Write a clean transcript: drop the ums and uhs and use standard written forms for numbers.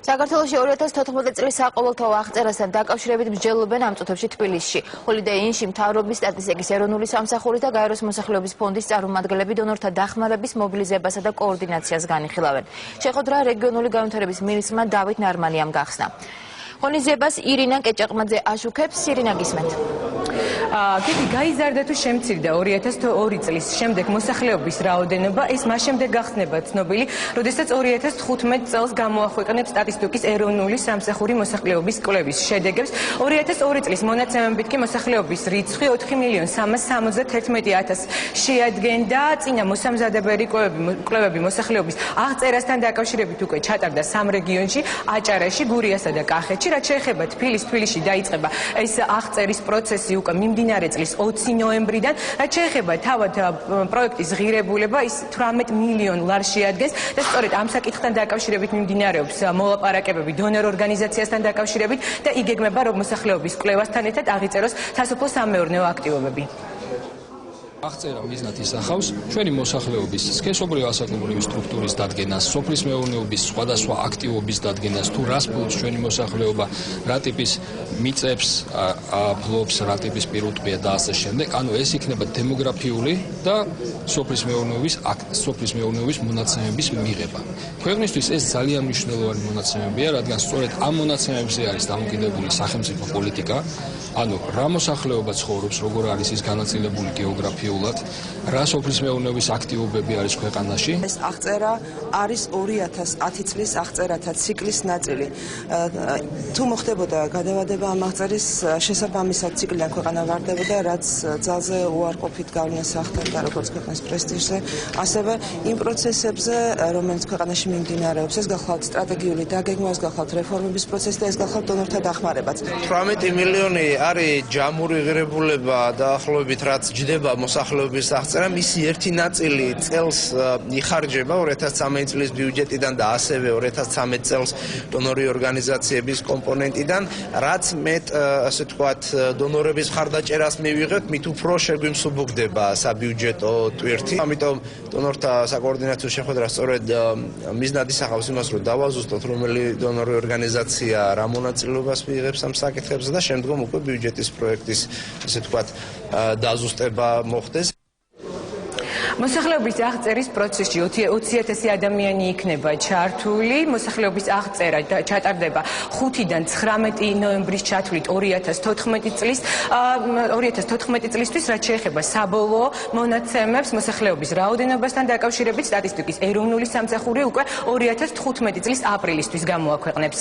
საქართველოში 2014 წლის საყოველთაო აღწერასთან დაკავშირებით მსჯელობენ ამ წუთებში თბილისში. ჰოლიდეი ინში მთავრობის სტატისტიკის ეროვნული სამსახურის და გაეროს მოსახლეობის ფონდის წარმომადგენლები დონორთა დახმარების მობილიზებასა და კოორდინაციას განიხილავენ. შეხვედრა რეგიონული განვითარების მინისტრმა დავით ნარმანიამ გახსნა. ღონისძიებას ირინა კეჭაყმაძე აშუქებს. ირინა, გისმენთ. კეთი გაიზარდა თუ შემცირდა 2002 წლის შემდეგ მოსახლეობის რაოდენობა, ეს მას შემდეგ გახსნება ცნობილი, როდესაც 2015 წელს გამოაქვეყნეთ სტატისტიკის ეროვნული სამსახური მოსახლეობის კვლევის შედეგებს. 2002 წლის მონაცემებით კი მოსახლეობის რიცხვი 4.371.000 შეადგენდა. წინა მოსამზადებელი კვლევები მოსახლეობის აღწერასთან დაკავშირებით უკვე ჩატარდა 3 რეგიონში, აჭარაში, გურიასა და კახეთში. რაც შეეხება თბილისში დაიწყება ეს აღწერის პროცესი უკვე მიმდინარე წლის 20 ნოემბრიდან. რაც შეეხება თავად პროექტის ღირებულება, ის 18 მილიონ ლარს შეადგენს და სწორედ ამ საკითხთან დაკავშირებით მიმდინარეობს მოლაპარაკებები დონორ ორგანიზაციასთან დაკავშირებით და იგეგმება, რომ მოსახლეობის კვლევასთან ერთად აღიწეროს სასოფლო-სამეურნეო აქტივობები. აღწერა მიზნად ისახავს ჩვენი მოსახლეობის სქესობრივი ასაკობრივი სტრუქტურის დადგენას, სოფლის მეურნეობის სხვადასხვა აქტივობის დადგენას, თუ რას ფლობს ჩვენი მოსახლეობა, რა ტიპის მიწებს ფლობს, რა ტიპის პირუტყვია და ასე შემდეგ. ანუ ეს იქნება დემოგრაფიული და სოფლის მეურნეობის მონაცემების მიღება. ქვეყნისთვის ეს ძალიან მნიშვნელოვანი მონაცემებია, რადგან სწორედ ამ მონაცემებზე არის დამოკიდებული სახელმწიფო პოლიტიკა, ანუ რა მოსახლეობა ცხოვრობს, როგორ არის ის განაწილებული გეოგრაფიულად, რა სოფლის მეურნეობის აქტივობები არის ქვეყანაში. ეს აღწერა არის 2010 წლის აღწერათა ციკლის ნაწილი. თუ მოხდებოდა გადავადება ამ აღწერის შესაბამისად ციკლიდან ქვეყანა ვარდებოდა, რაც ძალზე უარყოფით გავლენას ახდენდა როგორც ქვეყნის პრესტიჟზე, ასევე იმ პროცესებზე, რომელიც ქვეყანაში მიმდინარეობს, ეს გახლავთ სტრატეგიული დაგეგმა, ეს გახლავთ რეფორმების პროცესი და ეს გახლავთ დონორთა დახმარებაც. 18 მილიონი არის ჯამური ღირებულება დაახლოებით, რაც ჯდება მოსახლეობის აღწერა, მისი ერთი ნაწილი წელს იხარჯება 2013 წლის ბიუჯეტიდან და ასევე 2013 წელს დონორი ორგანიზაციების კომპონენტიდან, რაც მეტ, ასე ვთქვათ, დონორების მხარდაჭერას მივიღებთ, მით უფრო შეგვიმსუბუქდება საბიუჯეტო ტვირთი. ამიტომ დონორთა საკოორდინაციო შეხვედრა სწორედ მიზნად ისახავს იმას, რომ დავაზუსტოთ, რომელი დონორი ორგანიზაცია რა მონაწილეობას მიიღებს ამ საკითხებზე და შემდგომ უკვე ბიუჯეტის პროექტის, ასე ვთქვათ, დაზუსტება მოხდეს. მოსახლეობის აღწერის პროცესში 20,000 ადამიანი იქნება ჩართული. მოსახლეობის აღწერა ჩატარდება 5-დან 19 ნოემბრის ჩათვლით 2014 წლისთვის, რაც შეეხება საბოლოო მონაცემებს მოსახლეობის რაოდენობასთან დაკავშირებით სტატისტიკის ეროვნული სამსახური უკვე 2015 წლის აპრილისთვის გამოაქვეყნებს.